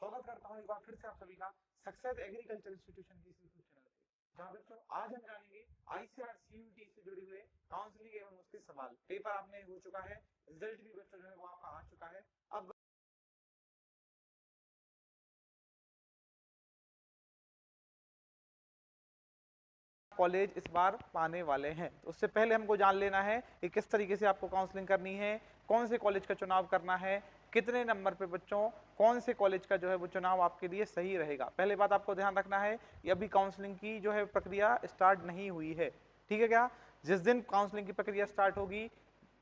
स्वागत करता हूँ एक बार फिर से आप सभी का सक्सेस एग्रीकल्चर इंस्टीट्यूशन की इस यूट्यूब चैनल पे, जहाँ बच्चों आज हम जानेंगे आईसीआर सीयूईटी से जुड़े हुए काउंसलिंग एवं उसके सवाल। पेपर आपने हो चुका है, रिजल्ट भी बच्चों जो है वो आपका आ चुका है। अब कॉलेज इस बार पाने वाले हैं, तो उससे पहले हमको जान लेना है कि किस तरीके से आपको काउंसलिंग करनी है, कौन से कॉलेज का चुनाव करना है, कितने नंबर पे बच्चों कौन से कॉलेज का जो है वो चुनाव आपके लिए सही रहेगा। पहले बात आपको ध्यान रखना है कि अभी काउंसलिंग की जो है प्रक्रिया स्टार्ट नहीं हुई है, ठीक है क्या। जिस दिन काउंसलिंग की प्रक्रिया स्टार्ट होगी,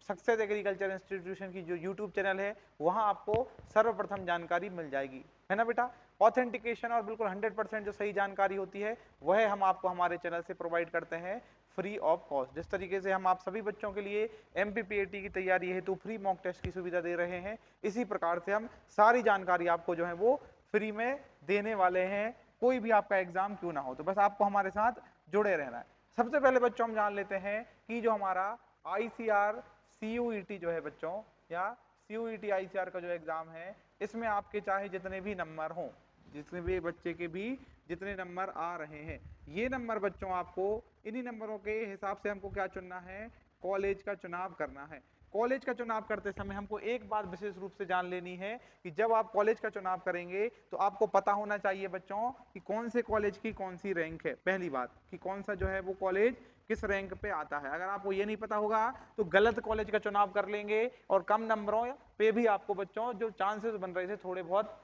सक्सेस एग्रीकल्चर इंस्टीट्यूशन की जो यूट्यूब चैनल है वहां आपको सर्वप्रथम जानकारी मिल जाएगी, है ना बेटा। ऑथेंटिकेशन और बिल्कुल 100% जो सही जानकारी होती है वह हम आपको हमारे चैनल से प्रोवाइड करते हैं फ्री ऑफ कॉस्ट। जिस तरीके से हम आप सभी बच्चों के लिए एमपीपीएटी की तैयारी हेतु फ्री मॉक टेस्ट की सुविधा दे रहे हैं, इसी प्रकार से हम सारी जानकारी आपको जो है वो फ्री में देने वाले हैं, कोई भी आपका एग्जाम क्यों ना हो। तो बस आपको हमारे साथ जुड़े रहना है। सबसे पहले बच्चों हम जान लेते हैं कि जो हमारा आईसीआर सीयूईटी जो है बच्चों, या सीयूईटी आईसीआर का जो एग्जाम है, इसमें आपके चाहे जितने भी नंबर हों, जितने भी बच्चे के भी जितने नंबर आ रहे हैं, ये नंबर बच्चों आपको इन्हीं नंबरों के हिसाब से हमको क्या चुनना है, कॉलेज का चुनाव करना है। कॉलेज का चुनाव करते समय हमको एक बात विशेष रूप से जान लेनी है कि जब आप कॉलेज का चुनाव करेंगे तो आपको पता होना चाहिए बच्चों कि कौन से कॉलेज की कौन सी रैंक है। पहली बात कि कौन सा जो है वो कॉलेज किस रैंक पे आता है। अगर आपको ये नहीं पता होगा तो गलत कॉलेज का चुनाव कर लेंगे और कम नंबरों पे भी आपको बच्चों जो चांसेस बन रहे थे थोड़े बहुत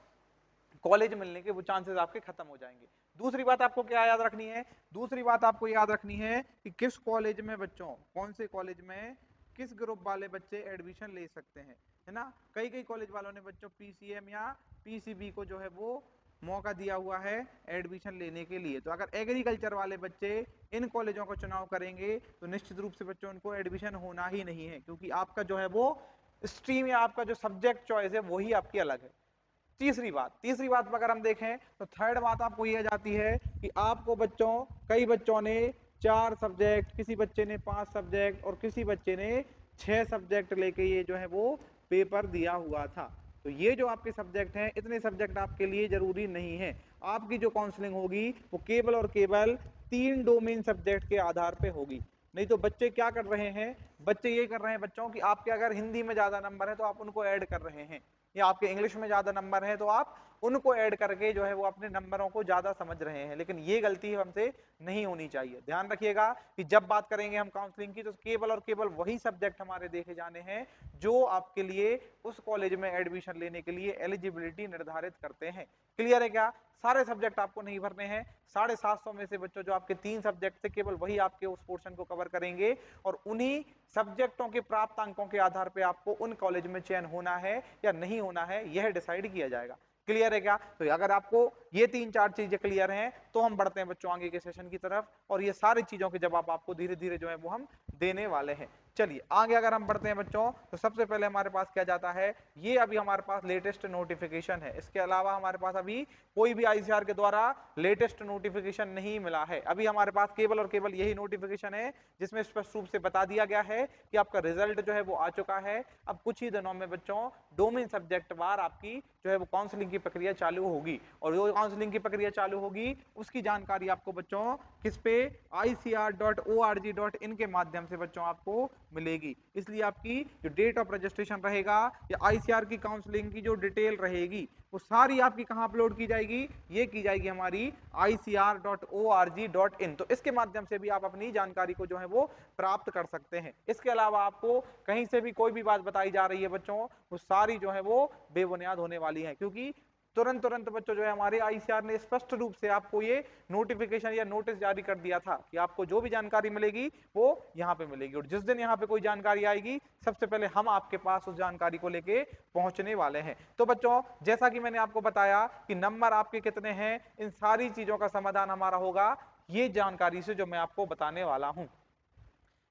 कॉलेज मिलने के, वो चांसेस आपके खत्म हो जाएंगे। दूसरी बात आपको क्या याद रखनी है, दूसरी बात आपको याद रखनी है कि किस कॉलेज में बच्चों, कौन से कॉलेज में किस ग्रुप वाले बच्चे एडमिशन ले सकते हैं, है ना। कई कई कॉलेज वालों ने बच्चों पीसीएम या पीसीबी को जो है वो मौका दिया हुआ है एडमिशन लेने के लिए। तो अगर एग्रीकल्चर वाले बच्चे इन कॉलेजों का चुनाव करेंगे तो निश्चित रूप से बच्चों उनको एडमिशन होना ही नहीं है, क्योंकि आपका जो है वो स्ट्रीम या आपका जो सब्जेक्ट चॉइस है वही आपकी अलग है। तीसरी बात पर अगर हम देखें तो थर्ड बात आपको ये आ जाती है कि आपको बच्चों, कई बच्चों ने 4 सब्जेक्ट, किसी बच्चे ने 5 सब्जेक्ट और किसी बच्चे ने 6 सब्जेक्ट लेके ये जो है वो पेपर दिया हुआ था। तो ये जो आपके सब्जेक्ट हैं, इतने सब्जेक्ट आपके लिए जरूरी नहीं है। आपकी जो काउंसलिंग होगी वो केवल और केवल 3 डोमेन सब्जेक्ट के आधार पे होगी। नहीं तो बच्चे क्या कर रहे हैं, बच्चे ये कर रहे हैं बच्चों कि आपके अगर हिंदी में ज्यादा नंबर है तो आप उनको ऐड कर रहे हैं, या आपके इंग्लिश में ज्यादा नंबर है तो आप उनको ऐड करके जो है वो अपने नंबरों को ज्यादा समझ रहे हैं। लेकिन ये गलती हमसे नहीं होनी चाहिए। ध्यान रखिएगा कि जब बात करेंगे हम काउंसलिंग की तो केवल और केवल वही सब्जेक्ट हमारे देखे जाने हैं जो आपके लिए उस कॉलेज में एडमिशन लेने के लिए एलिजिबिलिटी निर्धारित करते हैं। क्लियर है क्या। सारे सब्जेक्ट आपको नहीं भरने हैं। 750 में से बच्चों जो आपके 3 सब्जेक्ट थे केवल वही आपके उस पोर्शन को कवर करेंगे, और उन्हीं सब्जेक्टों के प्राप्त अंकों के आधार पर आपको उन कॉलेज में चयन होना है या नहीं होना है यह डिसाइड किया जाएगा। क्लियर है क्या। तो अगर आपको ये 3-4 चीजें क्लियर हैं तो हम बढ़ते हैं बच्चों आगे के सेशन की तरफ, और ये सारी चीजों के जवाब आपको धीरे धीरे जो है वो हम देने वाले हैं। चलिए आगे अगर हम बढ़ते हैं बच्चों तो सबसे पहले हमारे पास क्या जाता है, ये अभी हमारे पास लेटेस्ट नोटिफिकेशन है। इसके अलावा हमारे पास अभी कोई भी आईसीआर के द्वारा लेटेस्ट नोटिफिकेशन नहीं मिला है। अभी हमारे पास केवल और केवल यही नोटिफिकेशन है जिसमें स्पष्ट रूप से बता दिया गया है कि आपका रिजल्ट जो है वो आ चुका है। अब कुछ ही दिनों में बच्चों डोमेन सब्जेक्ट वार आपकी जो है वो काउंसलिंग की प्रक्रिया चालू होगी, और जो काउंसलिंग की प्रक्रिया चालू होगी उसकी जानकारी आपको बच्चों किस पे, ICR.org.in के माध्यम से बच्चों आपको मिलेगी। इसलिए आपकी जो डेट ऑफ रजिस्ट्रेशन रहेगा या आईसीआर की काउंसलिंग की जो डिटेल रहेगी वो सारी आपकी कहां अपलोड की जाएगी, ये की जाएगी हमारी ICR.org.in। तो इसके माध्यम से भी आप अपनी जानकारी को जो है वो प्राप्त कर सकते हैं। इसके अलावा आपको कहीं से भी कोई भी बात बताई जा रही है बच्चों वो सारी जो है वो बेबुनियाद होने वाली है, क्योंकि तुरंत तुरंत बच्चों जो है हमारे आईसीआर ने स्पष्ट रूप से आपको ये नोटिफिकेशन या नोटिस जारी कर दिया था कि आपको जो भी जानकारी मिलेगी वो यहाँ पे मिलेगी, और जिस दिन यहाँ पे कोई जानकारी आएगी सबसे पहले हम आपके पास उस जानकारी को लेके पहुंचने वाले हैं। तो बच्चों जैसा कि मैंने आपको बताया कि नंबर आपके कितने हैं, इन सारी चीजों का समाधान हमारा होगा ये जानकारी से जो मैं आपको बताने वाला हूं।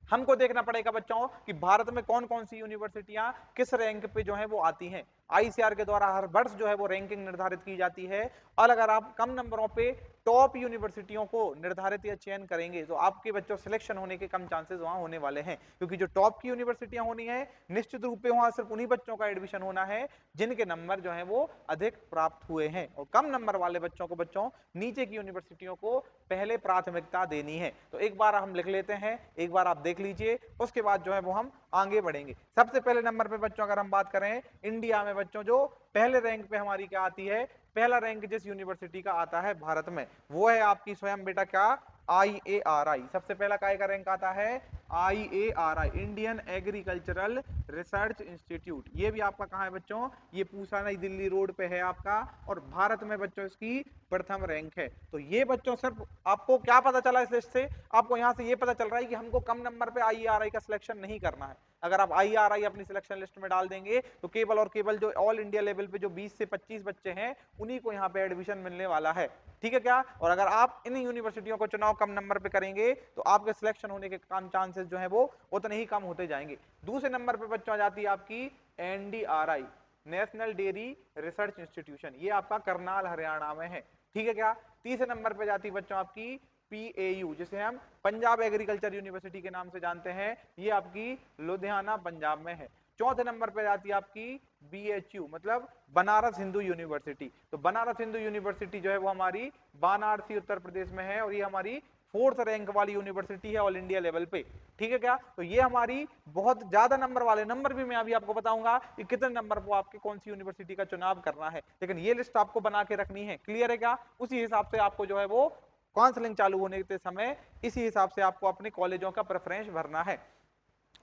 हमको देखना पड़ेगा बच्चों कि भारत में कौन कौन सी यूनिवर्सिटियां किस रैंक पे जो है वो आती हैं। आईसीआर के द्वारा हर वर्ष जो है वो रैंकिंग निर्धारित की जाती है। और अगर आप कम नंबरों पे टॉप यूनिवर्सिटियों को निर्धारित या चयन करेंगे तो आपके बच्चों सिलेक्शन होने के कम चांसेस वहां होने वाले हैं, क्योंकि जो टॉप की यूनिवर्सिटियां होनी है निश्चित रूप से वहां सिर्फ उन्हीं बच्चों का एडमिशन होना है जिनके नंबर जो है वो अधिक प्राप्त हुए हैं, और कम नंबर वाले बच्चों को नीचे की यूनिवर्सिटियों को पहले प्राथमिकता देनी है। तो एक बार हम लिख लेते हैं, एक बार आप देख लीजिए, उसके बाद जो है वो हम आगे बढ़ेंगे। सबसे पहले नंबर पे बच्चों अगर हम बात करें इंडिया में बच्चों जो पहले रैंक पे हमारी क्या आती है, पहला रैंक जिस यूनिवर्सिटी का आता है भारत में वो है आपकी स्वयं बेटा क्या, IARI। सबसे पहला काय का रैंक आता है, IARI, Indian agricultural research institute. ये भी आपका कहाँ है बच्चों, ये पूसा नई दिल्ली रोड पे है आपका, और भारत में बच्चों इसकी प्रथम रैंक है। तो ये बच्चों सिर्फ आपको क्या पता चला इस लिस्ट से, आपको यहाँ से ये पता चल रहा है कि हमको कम नंबर पे IARI का सिलेक्शन नहीं करना है। अगर आप IARI अपनी सिलेक्शन लिस्ट में डाल देंगे तो केवल और केवल जो ऑल इंडिया लेवल पे जो 20 से 25 बच्चे हैं उन्हीं को यहाँ पे एडमिशन मिलने वाला है, ठीक है क्या। और अगर आप इन यूनिवर्सिटियों को चुनाव कम नंबर पे करेंगे तो आपके सिलेक्शन होने के कम चांसेस जो है वो उतने ही कम होते जाएंगे। दूसरे नंबर पे बच्चों आ जाती है आपकी NDRI, national dairy research institution, ये आपका करनाल हरियाणा में है, ठीक है क्या। तीसरे नंबर पे जाती है बच्चों आपकी PAU, जिसे हम पंजाब एग्रीकल्चर यूनिवर्सिटी के नाम से जानते हैं, ये आपकी लुधियाना पंजाब में है। चौथे नंबर पे जाती है आपकी BHU, मतलब बनारस हिंदू यूनिवर्सिटी। तो बनारस हिंदू यूनिवर्सिटी जो है वो हमारी वाराणसी उत्तर प्रदेश में है, और ये हमारी 4th रैंक वाली यूनिवर्सिटी है ऑल इंडिया लेवल पे, ठीक है क्या। तो ये हमारी बहुत ज्यादा नंबर वाले, नंबर भी मैं अभी आपको बताऊंगा कि कितने नंबर को आपके कौन सी यूनिवर्सिटी का चुनाव करना है, लेकिन ये लिस्ट आपको बना के रखनी है, क्लियर है क्या। उसी हिसाब से आपको जो है वो काउंसलिंग चालू होने के समय इसी हिसाब से आपको अपने कॉलेजों का प्रेफरेंस भरना है।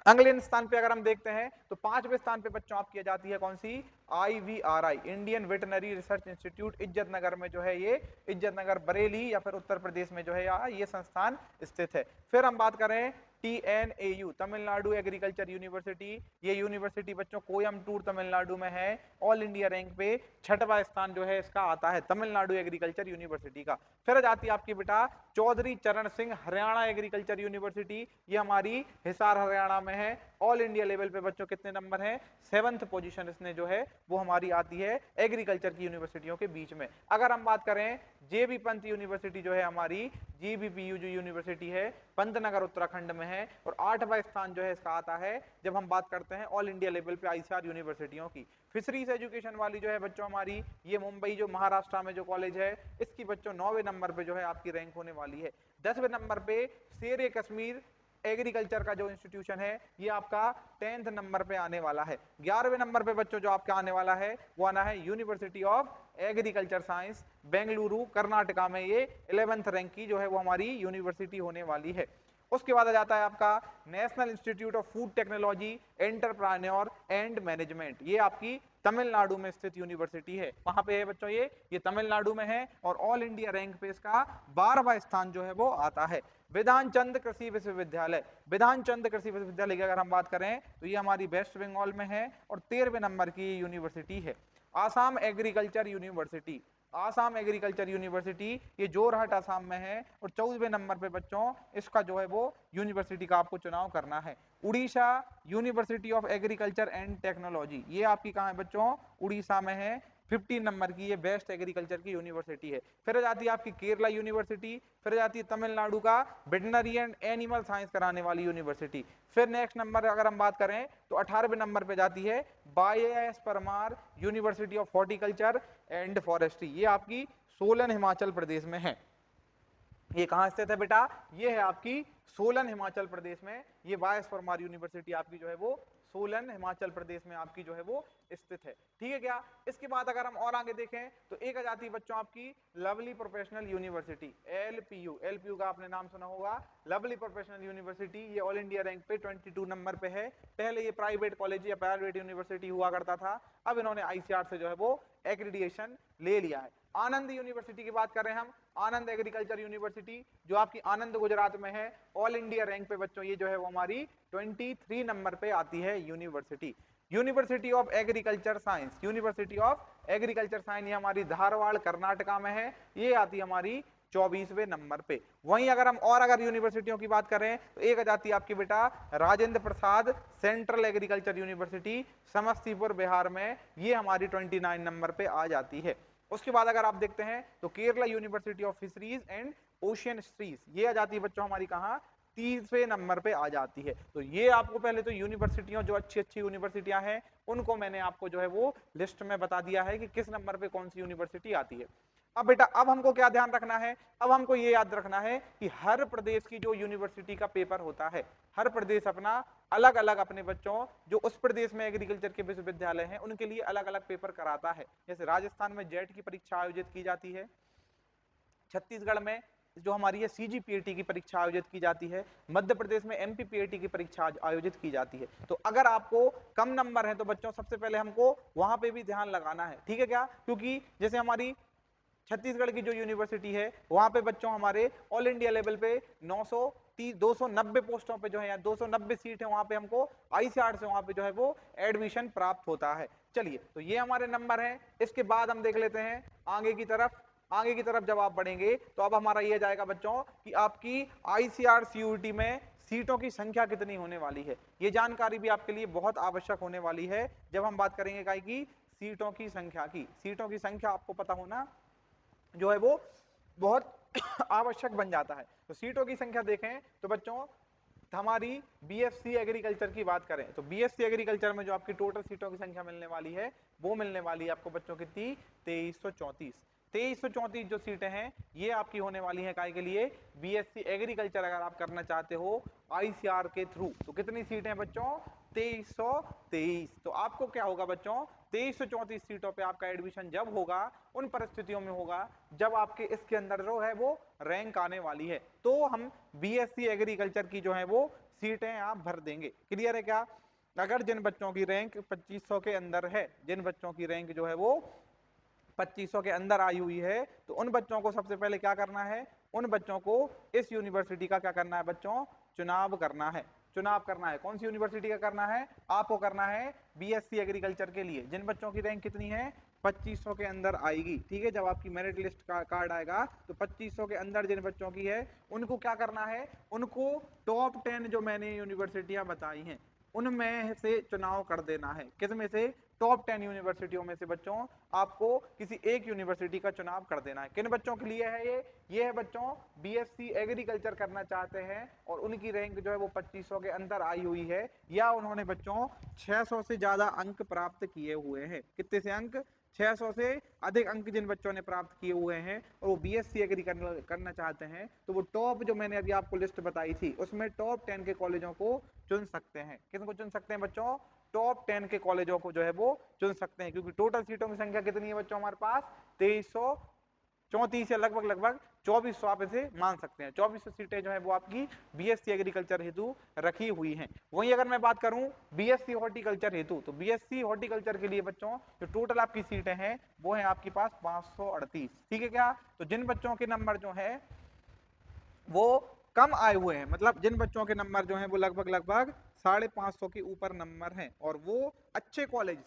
अगले स्थान पे अगर हम देखते हैं तो 5वें स्थान पे बच्चों आप किया जाती है कौन सी, IVRI, Indian veterinary research institute, इज्जत नगर में जो है ये, इज्जत नगर बरेली या फिर उत्तर प्रदेश में जो है ये संस्थान स्थित है। फिर हम बात करें TNAU, तमिलनाडु एग्रीकल्चर यूनिवर्सिटी, ये यूनिवर्सिटी बच्चों कोयम्बटूर तमिलनाडु में है, ऑल इंडिया रैंक पे 6वां स्थान जो है इसका आता है तमिलनाडु एग्रीकल्चर यूनिवर्सिटी का। फिर जाती है आपकी बेटा चौधरी चरण सिंह हरियाणा एग्रीकल्चर यूनिवर्सिटी, ये हमारी हिसार हरियाणा में है, ऑल इंडिया लेवल पे बच्चों कितने नंबर हैं, 7th पोजीशन इसने जो है वो हमारी आती है एग्रीकल्चर की यूनिवर्सिटियों के बीच में। अगर हम बात करें JB पंत यूनिवर्सिटी जो है हमारी, GBPU जो यूनिवर्सिटी है पंतनगर उत्तराखंड में है, और 8वां स्थान जो है इसका आता है जब हम बात करते हैं ऑल इंडिया लेवल पे ICAR यूनिवर्सिटियों की। फिशरीज एजुकेशन वाली जो है बच्चों हमारी, ये मुंबई जो महाराष्ट्र में जो कॉलेज है इसकी बच्चों 9वें नंबर पे जो है आपकी रैंक होने वाली है। 10वें नंबर पे शेर कश्मीर एग्रीकल्चर का जो इंस्टीट्यूशन है ये आपका 10th नंबर पे आने वाला है। 11वें नंबर पे बच्चों जो आपका आने वाला है वो आना है university of agriculture science Bengaluru Karnataka में, ये 11th रैंक की जो है वो हमारी यूनिवर्सिटी होने वाली है। उसके बाद आ जाता है आपका national institute of food technology entrepreneur and management, ये आपकी तमिलनाडु में स्थित यूनिवर्सिटी है। वहां पे है बच्चों ये तमिलनाडु में है, और ऑल इंडिया रैंक पे इसका 12वां स्थान जो है वो आता है। विधान चंद कृषि विश्वविद्यालय, विधान चंद कृषि विश्वविद्यालय की अगर हम बात करें तो ये हमारी वेस्ट बंगाल में है, और 13वें नंबर की यूनिवर्सिटी है। Assam agriculture university, Assam agriculture university ये जोरहट आसाम में है, और 14वें नंबर पे बच्चों इसका जो है वो यूनिवर्सिटी का आपको चुनाव करना है। Orissa university of agriculture and technology, ये आपकी कहाँ है बच्चों, उड़ीसा में है, 15 नंबर की ये बेस्ट एग्रीकल्चर की यूनिवर्सिटी है। फिर जाती है आपकी केरला यूनिवर्सिटी, फिर जाती है तमिलनाडु का वेटनरी एंड एनिमल साइंस कराने वाली यूनिवर्सिटी। फिर नेक्स्ट नंबर अगर हम बात करें तो 18वें नंबर पे जाती है YS Parmar university of horticulture and forestry, ये आपकी सोलन हिमाचल प्रदेश में है। ये कहां स्थित है बेटा, ये है आपकी सोलन हिमाचल प्रदेश में, ये YS परमार यूनिवर्सिटी आपकी जो है वो सोलन हिमाचल प्रदेश में आपकी जो है वो स्थित है, ठीक है क्या। इसके बाद अगर हम और आगे देखें तो एक आ जाती है बच्चों आपकी lovely professional university LPU, LPU का आपने नाम सुना होगा, लवली प्रोफेशनल यूनिवर्सिटी, ये ऑल इंडिया रैंक पे 22 नंबर पे है। पहले ये प्राइवेट कॉलेज या प्राइवेट यूनिवर्सिटी हुआ करता था, अब इन्होंने ICAR से जो है वो एक्रेडिटेशन ले लिया है। आनंद यूनिवर्सिटी की बात कर रहे हैं हम, आनंद एग्रीकल्चर यूनिवर्सिटी जो आपकी आनंद गुजरात में है, ऑल इंडिया रैंक पे बच्चों ये जो है वो हमारी 23 नंबर पे आती है university. University of agriculture science, university of agriculture science ये हमारी धारवाड़ कर्नाटका में है, ये आती है हमारी 24वें नंबर पे। वहीं अगर यूनिवर्सिटियों की बात करें तो एक आ जाती है आपकी बेटा Rajendra Prasad central agriculture university Samastipur Bihar में, ये हमारी 29 नंबर पे आ जाती है। उसके बाद अगर आप देखते हैं तो Kerala university of fisheries and ocean studies, ये आ जाती है बच्चों हमारी कहाँ, 30वें नंबर पे आ जाती है। तो ये आपको पहले तो यूनिवर्सिटियां, जो अच्छी अच्छी यूनिवर्सिटियां हैं उनको मैंने आपको जो है वो लिस्ट में बता दिया है कि किस नंबर पे कौन सी यूनिवर्सिटी आती है। अब बेटा अब हमको क्या ध्यान रखना है, अब हमको ये याद रखना है कि हर प्रदेश की जो यूनिवर्सिटी का पेपर होता है, हर प्रदेश अपना अलग अलग अपने बच्चों जो उस प्रदेश में एग्रीकल्चर के विश्वविद्यालय हैं उनके लिए अलग अलग पेपर कराता है। जैसे राजस्थान में जेट की परीक्षा आयोजित की जाती है, छत्तीसगढ़ में जो हमारी है सीजीपीएटी की परीक्षा आयोजित की जाती है, मध्य प्रदेश में एमपीपीएटी की परीक्षा आयोजित की जाती है। तो अगर आपको कम नंबर है तो बच्चों सबसे पहले हमको वहां पे भी ध्यान लगाना है, ठीक है क्या, क्योंकि जैसे हमारी छत्तीसगढ़ की जो यूनिवर्सिटी है वहां पे बच्चों हमारे ऑल इंडिया लेवल पे 290 पोस्टों पे जो है 290 सीट है, वहां पे हमको आईसीआर से वहां पे जो है वो एडमिशन प्राप्त होता है। चलिए तो ये हमारे नंबर हैं। इसके बाद हम देख लेते हैं आगे की तरफ। आगे की तरफ जब आप बढ़ेंगे तो अब हमारा ये जाएगा बच्चों कि आपकी आईसीआर सीयूटी में सीटों की संख्या कितनी होने वाली है। ये जानकारी भी आपके लिए बहुत आवश्यक होने वाली है जब हम बात करेंगे काय की सीटों की संख्या की। सीटों की संख्या आपको पता होना जो है वो बहुत आवश्यक बन जाता है। तो सीटों की संख्या देखें तो बच्चों हमारी बीएससी एग्रीकल्चर की बात करें तो बीएससी एग्रीकल्चर में जो आपकी टोटल सीटों की संख्या मिलने वाली है वो मिलने वाली है आपको बच्चों कितनी, 2334। 2334 जो सीटें हैं ये आपकी होने वाली है काय के लिए, बीएससी एग्रीकल्चर अगर आप करना चाहते हो आईसीआर के थ्रू। तो कितनी सीटें हैं बच्चों, 2323। तो आपको क्या होगा बच्चों, 2334 सीटों पे आपका एडमिशन जब होगा उन परिस्थितियों में होगा जब आपके इसके अंदर जो है वो रैंक आने वाली है, तो हम बीएससी एग्रीकल्चर की जो है वो सीटें आप भर देंगे। क्लियर है क्या। अगर जिन बच्चों की रैंक 2500 के अंदर है, जिन बच्चों की रैंक जो है वो 2500 के अंदर आई हुई है, तो उन बच्चों को सबसे पहले क्या करना है, उन बच्चों को इस यूनिवर्सिटी का क्या करना है बच्चों, चुनाव करना है। चुनाव करना है कौन सी यूनिवर्सिटी का करना है, आपको करना है बीएससी एग्रीकल्चर के लिए। जिन बच्चों की रैंक कितनी है, 2500 के अंदर आएगी, ठीक है। जब आपकी मेरिट लिस्ट का कार्ड आएगा तो 2500 के अंदर जिन बच्चों की है उनको क्या करना है, उनको टॉप 10 जो मैंने यूनिवर्सिटियां बताई हैं उनमें से चुनाव कर देना है। किसमें से, टॉप 10 यूनिवर्सिटियों में से बच्चों आपको किसी एक यूनिवर्सिटी का चुनाव कर देना है। किन बच्चों के लिए है ये है बच्चों बीएससी एग्रीकल्चर करना चाहते हैं और उनकी रैंक जो है वो 2500 के अंदर आई हुई है, या उन्होंने बच्चों 600 से ज्यादा अंक प्राप्त किए हुए हैं। कितने से अंक, 600 से अधिक अंक जिन बच्चों ने प्राप्त किए हुए हैं और वो बीएससी एग्री करना चाहते हैं, तो वो टॉप जो मैंने अभी आपको लिस्ट बताई थी उसमें टॉप 10 के कॉलेजों को चुन सकते हैं। किनको चुन सकते हैं बच्चों, टॉप 10 के कॉलेजों को जो है वो चुन सकते हैं, क्योंकि टोटल सीटों की संख्या कितनी है बच्चों हमारे पास, 2334 या लगभग 2400 आप इसे मान सकते हैं। 2400 सीटें जो है वो आपकी बीएससी एग्रीकल्चर हेतु रखी हुई हैं। वहीं अगर मैं बात करूं बीएससी हॉर्टिकल्चर हेतु, तो बीएससी हॉर्टिकल्चर के लिए बच्चों जो टोटल आपकी सीटें हैं वो है आपके पास 538, ठीक है क्या। तो जिन बच्चों के नंबर जो है वो कम आए हुए हैं, मतलब जिन बच्चों के नंबर जो हैं वो लगभग 550 के ऊपर नंबर हैं और वो अच्छे कॉलेज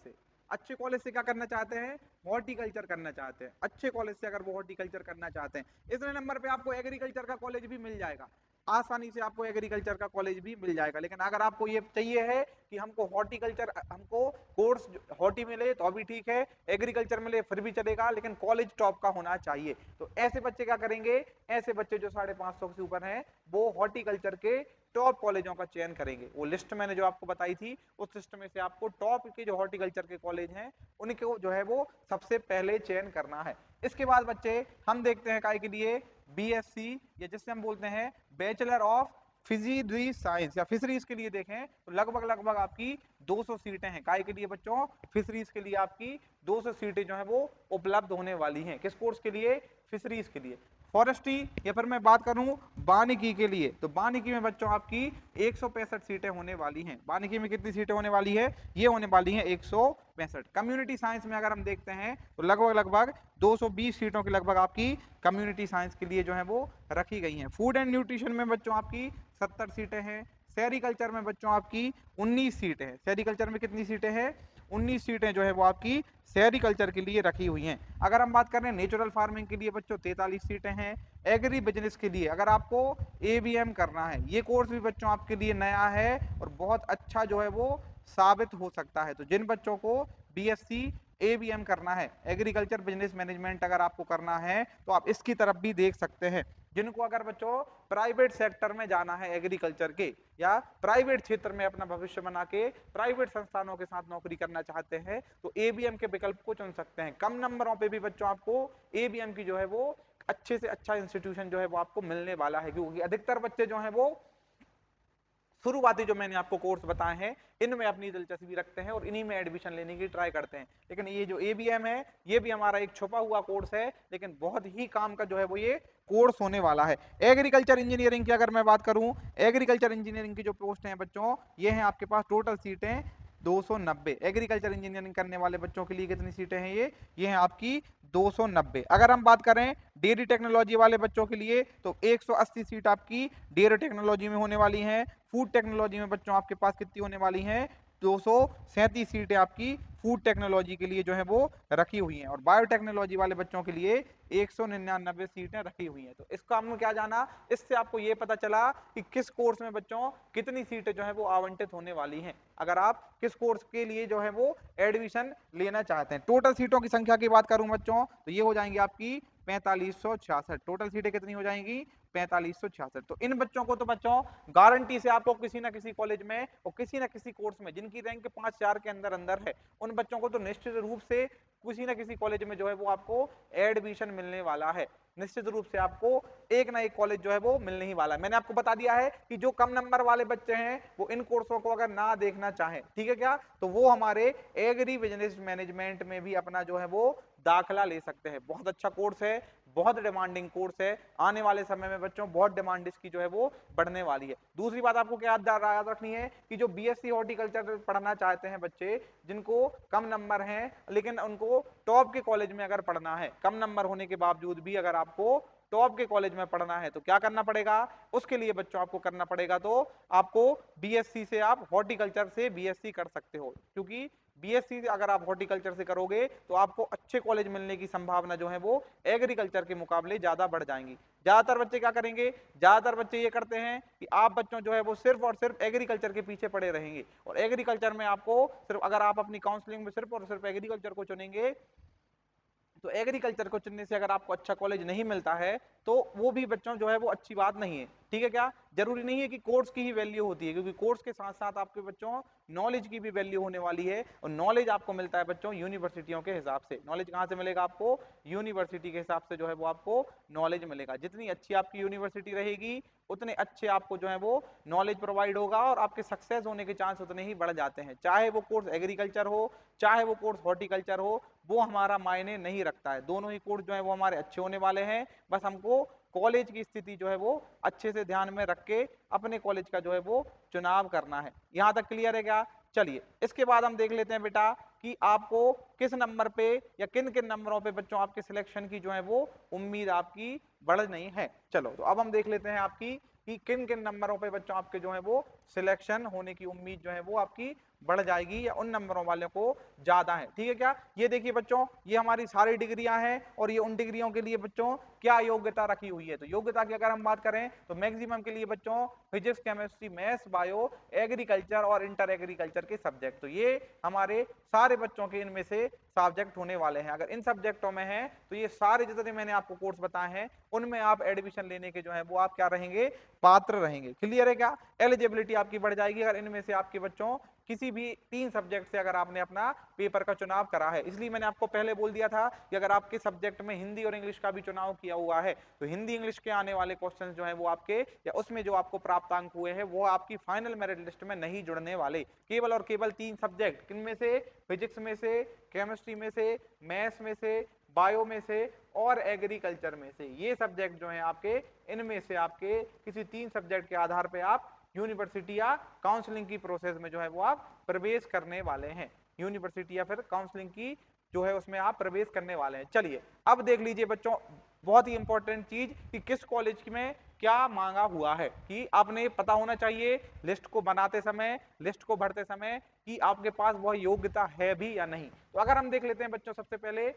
से क्या करना चाहते हैं, हॉर्टिकल्चर करना चाहते हैं। अच्छे कॉलेज से अगर वो हॉर्टिकल्चर करना चाहते हैं, इतने नंबर पे आपको एग्रीकल्चर का कॉलेज भी मिल जाएगा, आसानी से आपको एग्रीकल्चर का कॉलेज भी मिल जाएगा। लेकिन अगर आपको ये चाहिए है कि हमको हॉर्टिकल्चर, हमको कोर्स हॉर्टी मिले तो अभी ठीक है, एग्रीकल्चर मिले फिर भी चलेगा, लेकिन कॉलेज टॉप का होना चाहिए। तो ऐसे बच्चे क्या करेंगे, ऐसे बच्चे जो 550 से ऊपर हैं वो हॉर्टिकल्चर के टॉप कॉलेजों का चयन करेंगे। वो लिस्ट मैंने जो आपको बताई थी उस लिस्ट में से आपको टॉप के जो हॉर्टिकल्चर के कॉलेज हैं उनको जो है वो सबसे पहले चयन करना है। इसके बाद बच्चे हम देखते हैं काय के लिए बीएससी, या जिससे हम बोलते हैं बैचलर ऑफ फिजिकल साइंस या फिशरीज के लिए देखें तो लगभग आपकी 200 सीटें हैं। काय के लिए बच्चों, फिशरीज के लिए आपकी 200 सीटें जो है वो उपलब्ध होने वाली हैं। किस कोर्स के लिए, फिशरीज के लिए। फॉरेस्ट्री या फिर मैं बात करूं वानिकी के लिए, तो वानिकी में बच्चों आपकी 165 सीटें होने वाली हैं। वानिकी में कितनी सीटें होने वाली है, ये होने वाली हैं 165। कम्युनिटी साइंस में अगर हम देखते हैं तो लगभग 220 सीटों के लगभग आपकी कम्युनिटी साइंस के लिए जो है वो रखी गई हैं। फूड एंड न्यूट्रिशन में बच्चों आपकी 70 सीटें हैं। सेरिकल्चर में बच्चों आपकी 19 सीटें हैं। सेरिकल्चर में कितनी सीटें हैं, 19 सीटें जो है वो आपकी सेरिकल्चर के लिए रखी हुई हैं। अगर हम बात करें नेचुरल फार्मिंग के लिए बच्चों 43 सीटें हैं। एग्री बिजनेस के लिए अगर आपको एबीएम करना है, ये कोर्स भी बच्चों आपके लिए नया है और बहुत अच्छा जो है वो साबित हो सकता है। तो जिन बच्चों को बीएससी एबीएम करना है, एग्रीकल्चर बिजनेस मैनेजमेंट अगर आपको करना है तो आप इसकी तरफ भी देख सकते हैं। जिनको अगर बच्चों प्राइवेट सेक्टर में जाना है एग्रीकल्चर के, या प्राइवेट क्षेत्र में अपना भविष्य बना के प्राइवेट संस्थानों के साथ नौकरी करना चाहते हैं तो एबीएम के विकल्प को चुन सकते हैं। कम नंबरों पे भी बच्चों आपको एबीएम की जो है वो अच्छे से अच्छा इंस्टीट्यूशन जो है वो आपको मिलने वाला है, क्योंकि अधिकतर बच्चे जो हैं वो शुरुआती जो मैंने आपको कोर्स बताए हैं इनमें अपनी दिलचस्पी रखते हैं और इन्हीं में एडमिशन लेने की ट्राई करते हैं। लेकिन ये जो एबीएम है ये भी हमारा एक छुपा हुआ कोर्स है, लेकिन बहुत ही काम का जो है वो ये कोर्स होने वाला है। एग्रीकल्चर इंजीनियरिंग की अगर मैं बात करूं, एग्रीकल्चर इंजीनियरिंग की जो पोस्ट हैं बच्चों, ये हैं आपके पास टोटल सीटें 290। एग्रीकल्चर इंजीनियरिंग करने वाले बच्चों के लिए कितनी सीटें हैं? ये हैं आपकी 290। अगर हम बात करें डेयरी टेक्नोलॉजी वाले बच्चों के लिए तो 180 सीट आपकी डेयरी टेक्नोलॉजी में होने वाली हैं। फूड टेक्नोलॉजी में बच्चों आपके पास कितनी होने वाली हैं? 237 सीटें आपकी फूड टेक्नोलॉजी के लिए जो है वो रखी हुई हैं। और बायोटेक्नोलॉजी वाले बच्चों के लिए 199 सीटें रखी हुई हैं। तो इसका हमने क्या जाना, इससे आपको ये पता चला कि किस कोर्स में बच्चों कितनी सीटें जो है वो आवंटित होने वाली हैं, अगर आप किस कोर्स के लिए जो है वो एडमिशन लेना चाहते हैं। टोटल सीटों की संख्या की बात करूं बच्चों तो ये हो जाएंगी आपकी 4566। टोटल सीटें कितनी हो जाएंगी? 4566। तो इन बच्चों को तो बच्चों गारंटी से आपको किसी ना किसी कॉलेज में और किसी ना किसी कोर्स में जिनकी रैंक 5-4 के अंदर अंदर है, उन बच्चों को तो निश्चित रूप से किसी ना किसी कॉलेज में जो है वो आपको एडमिशन मिलने वाला है। निश्चित रूप से आपको एक ना एक कॉलेज जो है वो मिलने ही वाला है। मैंने आपको बता दिया है कि जो कम नंबर वाले बच्चे हैं वो इन कोर्सों को अगर ना देखना चाहें, ठीक है क्या, तो वो हमारे एग्री बिजनेस मैनेजमेंट में भी अपना जो है वो दाखला ले सकते हैं। बहुत अच्छा कोर्स है, बहुत डिमांडिंग कोर्स है। आने वाले समय में बच्चों बहुत डिमांड इसकी जो है वो बढ़ने वाली है। दूसरी बात आपको क्या याद रखनी है कि जो बीएससी हॉर्टिकल्चर पढ़ना चाहते हैं बच्चे, जिनको कम नंबर हैं लेकिन उनको टॉप के कॉलेज में अगर पढ़ना है, कम नंबर होने के बावजूद भी अगर आपको टॉप के कॉलेज में पढ़ना है तो क्या करना पड़ेगा? उसके लिए बच्चों आपको करना पड़ेगा तो आपको बीएससी से आप हॉर्टिकल्चर से बीएससी कर सकते हो, क्योंकि बीएससी अगर आप हॉर्टिकल्चर से करोगे तो आपको अच्छे कॉलेज मिलने की संभावना जो है वो एग्रीकल्चर के मुकाबले ज्यादा बढ़ जाएंगी। ज्यादातर बच्चे क्या करेंगे? ज्यादातर बच्चे ये करते हैं कि आप बच्चों जो है वो सिर्फ और सिर्फ एग्रीकल्चर के पीछे पड़े रहेंगे, और एग्रीकल्चर में आपको सिर्फ अगर आप अपनी काउंसलिंग में सिर्फ और सिर्फ एग्रीकल्चर को चुनेंगे तो एग्रीकल्चर को चुनने से अगर आपको अच्छा कॉलेज नहीं मिलता है तो वो भी बच्चों जो है वो अच्छी बात नहीं है, ठीक है क्या। जरूरी नहीं है कि कोर्स की ही वैल्यू होती है, क्योंकि कोर्स के साथ साथ आपके बच्चों नॉलेज की भी वैल्यू होने वाली है, और नॉलेज आपको मिलता है बच्चों यूनिवर्सिटियों के हिसाब से। नॉलेज कहाँ से मिलेगा आपको? यूनिवर्सिटी के हिसाब से जो है वो आपको नॉलेज मिलेगा। जितनी अच्छी आपकी यूनिवर्सिटी रहेगी उतने अच्छे आपको जो है वो नॉलेज प्रोवाइड होगा और आपके सक्सेस होने के चांस उतने ही बढ़ जाते हैं। चाहे वो कोर्स एग्रीकल्चर हो, चाहे वो कोर्स हॉर्टिकल्चर हो, वो हमारा मायने नहीं रखता है। दोनों ही कोर्स जो है वो हमारे अच्छे होने वाले हैं। बस हमको कॉलेज की स्थिति जो है वो अच्छे से ध्यान में रख के अपने कॉलेज का जो है वो चुनाव करना है। यहां तक क्लियर है क्या? चलिए इसके बाद हम देख लेते हैं बेटा कि आपको किस नंबर पे या किन किन नंबरों पे बच्चों आपके सिलेक्शन की जो है वो उम्मीद आपकी बढ़ नहीं है। चलो तो अब हम देख लेते हैं आपकी कि किन किन नंबरों पे बच्चों आपके जो है वो सिलेक्शन होने की उम्मीद जो है वो आपकी बढ़ जाएगी या उन नंबरों वालों को ज्यादा है, ठीक है क्या। ये देखिए बच्चों, ये हमारी सारी डिग्रियां हैं और ये उन डिग्रियों के लिए बच्चों क्या योग्यता रखी हुई है। तो योग्यता की अगर हम बात करें तो मैक्सिमम के लिए बच्चों physics, chemistry, maths, bio, agriculture और इंटर एग्रीकल्चर के सब्जेक्ट, तो ये हमारे सारे बच्चों के इनमें से सब्जेक्ट होने वाले हैं। अगर इन सब्जेक्टों में है तो ये सारे जितने मैंने आपको कोर्स बताए हैं उनमें आप एडमिशन लेने के जो है वो आप क्या रहेंगे? पात्र रहेंगे। क्लियर है क्या? एलिजिबिलिटी आपकी बढ़ जाएगी अगर इनमें से आपके बच्चों किसी भी 3 सब्जेक्ट से अगर आपने अपना पेपर का चुनाव करा है। इसलिए मैंने आपको पहले बोल दिया था कि अगर आपके सब्जेक्ट में हिंदी और इंग्लिश का भी चुनाव किया हुआ है तो हिंदी इंग्लिश के आने वाले क्वेश्चंस जो है वो आपके या उसमें जो आपको प्राप्त अंक हुए हैं वो आपकी फाइनल मेरिट लिस्ट में नहीं जुड़ने वाले। केवल और केवल 3 सब्जेक्ट, किनमें से? फिजिक्स में से, केमिस्ट्री में से, मैथ्स में से, बायो में से और एग्रीकल्चर में से। ये सब्जेक्ट जो है आपके, इनमें से आपके किसी 3 सब्जेक्ट के आधार पर आप यूनिवर्सिटी या काउंसलिंग की प्रोसेस में जो है वो आप प्रवेश करने वाले हैं। यूनिवर्सिटी या फिर काउंसलिंग की जो है उसमें आप प्रवेश करने वाले हैं। चलिए अब देख लीजिए बच्चों, बहुत ही इंपॉर्टेंट चीज कि किस कॉलेज में क्या मांगा हुआ है, कि आपने पता होना चाहिए लिस्ट को बनाते समय, लिस्ट को भरते समय, कि आपके पास वह योग्यता है भी या नहीं। तो अगर हम देख लेते हैं बच्चों, सबसे पहले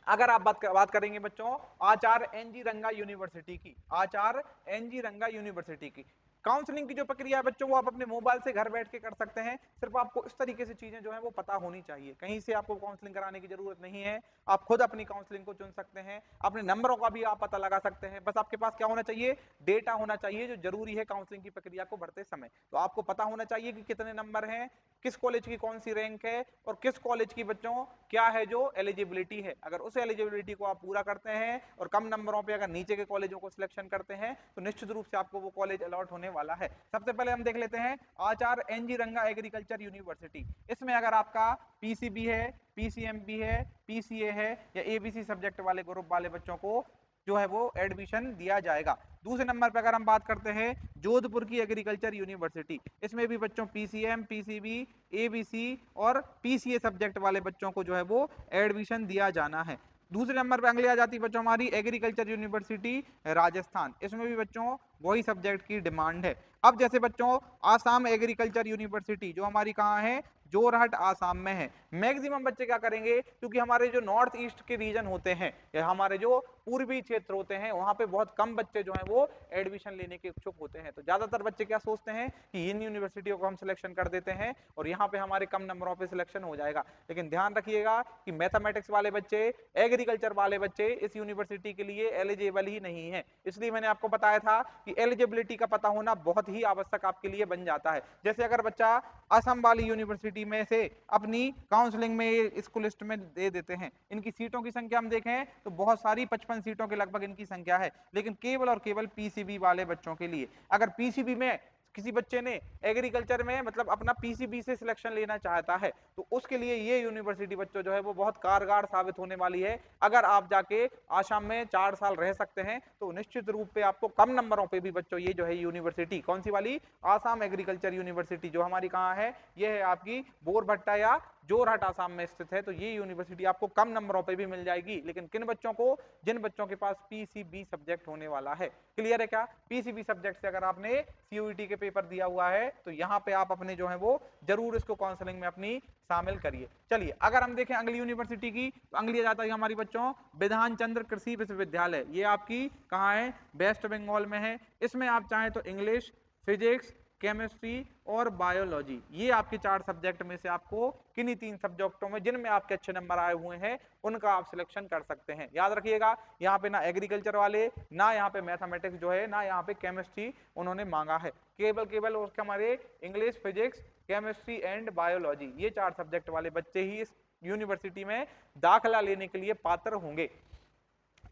अगर आप बात करेंगे बच्चों आचार्य एनजी रंगा यूनिवर्सिटी की, आचार्य एनजी रंगा यूनिवर्सिटी की काउंसलिंग की जो प्रक्रिया है बच्चों, वो आप अपने मोबाइल से घर बैठ के कर सकते हैं। सिर्फ आपको इस तरीके से चीजें जो है वो पता होनी चाहिए, कहीं से आपको काउंसलिंग कराने की जरूरत नहीं है। आप खुद अपनी काउंसलिंग को चुन सकते हैं, अपने नंबरों का भी आप पता लगा सकते हैं। बस आपके पास क्या होना चाहिए, डेटा होना चाहिए जो जरूरी है काउंसलिंग की प्रक्रिया को भरते समय। तो आपको पता होना चाहिए कि कितने नंबर हैं, किस कॉलेज की कौन सी रैंक है, और किस कॉलेज की बच्चों क्या है जो एलिजिबिलिटी है। अगर उस एलिजिबिलिटी को आप पूरा करते हैं और कम नंबरों पे अगर नीचे के कॉलेजों को सिलेक्शन करते हैं, तो निश्चित रूप से आपको वो कॉलेज अलॉट होने वाला है। सबसे पहले हम देख लेते हैं आचार्य एनजी रंगा एग्रीकल्चर यूनिवर्सिटी। इसमें अगर आपका पीसीबी है, पीसीएमबी है, पीसीए है या एबीसी सब्जेक्ट वाले ग्रुप वाले बच्चों को जो है वो एडमिशन दिया जाएगा। दूसरे नंबर पर अगर हम बात करते हैं जोधपुर की एग्रीकल्चर यूनिवर्सिटी, इसमें भी बच्चों पीसीएम, पीसीबी, एबीसी और पीसीए सब्जेक्ट वाले बच्चों को जो है वो एडमिशन दिया जाना है। दूसरे नंबर पर अगली आ जाती है बच्चों हमारी एग्रीकल्चर यूनिवर्सिटी राजस्थान, इसमें भी बच्चों वही सब्जेक्ट की डिमांड है। अब जैसे बच्चों आसाम एग्रीकल्चर यूनिवर्सिटी जो हमारी कहाँ है, जोरहट आसाम में है। मैक्सिमम बच्चे क्या करेंगे, क्योंकि हमारे जो नॉर्थ ईस्ट के रीजन होते हैं या हमारे जो पूर्वी क्षेत्र होते हैं, वहां पे बहुत कम बच्चे जो हैं वो एडमिशन लेने के इच्छुक होते हैं। तो ज्यादातर बच्चे क्या सोचते हैं कि इन यूनिवर्सिटियों को हम सिलेक्शन कर देते हैं और यहाँ पे हमारे कम नंबरों पे सिलेक्शन हो जाएगा। लेकिन ध्यान रखिएगा कि मैथमेटिक्स वाले बच्चे, एग्रीकल्चर वाले बच्चे इस यूनिवर्सिटी के लिए एलिजिबल ही नहीं है। इसलिए मैंने आपको बताया था कि एलिजिबिलिटी का पता होना बहुत ही आवश्यक आपके लिए बन जाता है। जैसे अगर बच्चा असम वाली यूनिवर्सिटी में से अपनी काउंसलिंग में इसको लिस्ट में दे देते हैं, इनकी सीटों की संख्या हम देखें तो बहुत सारी 55 सीटों के लगभग इनकी संख्या है, लेकिन केवल और केवल पीसीबी वाले बच्चों के लिए। अगर पीसीबी में किसी बच्चे ने एग्रीकल्चर में मतलब अपना पीसीबी से सिलेक्शन लेना चाहता है, तो उसके लिए ये यूनिवर्सिटी बच्चों जो है वो बहुत कारगर साबित होने वाली है। अगर आप जाके आसाम में 4 साल रह सकते हैं, तो निश्चित रूप पे आपको कम नंबरों पे भी बच्चों ये जो है यूनिवर्सिटी, कौन सी वाली, आसाम एग्रीकल्चर यूनिवर्सिटी जो हमारी कहाँ है, ये है आपकी बोरभट्टा या जोरहट आसाम में स्थित है। तो ये यूनिवर्सिटी आपको कम नंबरों पे भी मिल जाएगी, लेकिन किन बच्चों को, जिन बच्चों के पास पीसीबी सब्जेक्ट होने वाला है। क्लियर है क्या, पीसीबी सब्जेक्ट से अगर आपने सीयूईटी के पेपर दिया हुआ है, तो यहाँ पे आप अपने जो है वो जरूर इसको काउंसलिंग में अपनी शामिल करिए। चलिए अगर हम देखें अगली यूनिवर्सिटी की, तो अगली आ जाता है हमारी बच्चों विधान चंद्र कृषि विश्वविद्यालय। ये आपकी कहाँ है, वेस्ट बंगाल में है। इसमें आप चाहें तो इंग्लिश, फिजिक्स, केमिस्ट्री और बायोलॉजी, ये आपके 4 सब्जेक्ट में से आपको किन्हीं 3 सब्जेक्टों में जिनमें आपके अच्छे नंबर आए हुए हैं उनका आप सिलेक्शन कर सकते हैं। याद रखिएगा यहाँ पे ना एग्रीकल्चर वाले, ना यहाँ पे मैथमेटिक्स जो है, ना यहाँ पे केमिस्ट्री उन्होंने मांगा है। केवल उसके हमारे English, physics, chemistry and biology, ये 4 सब्जेक्ट वाले बच्चे ही इस यूनिवर्सिटी में दाखिला लेने के लिए पात्र होंगे।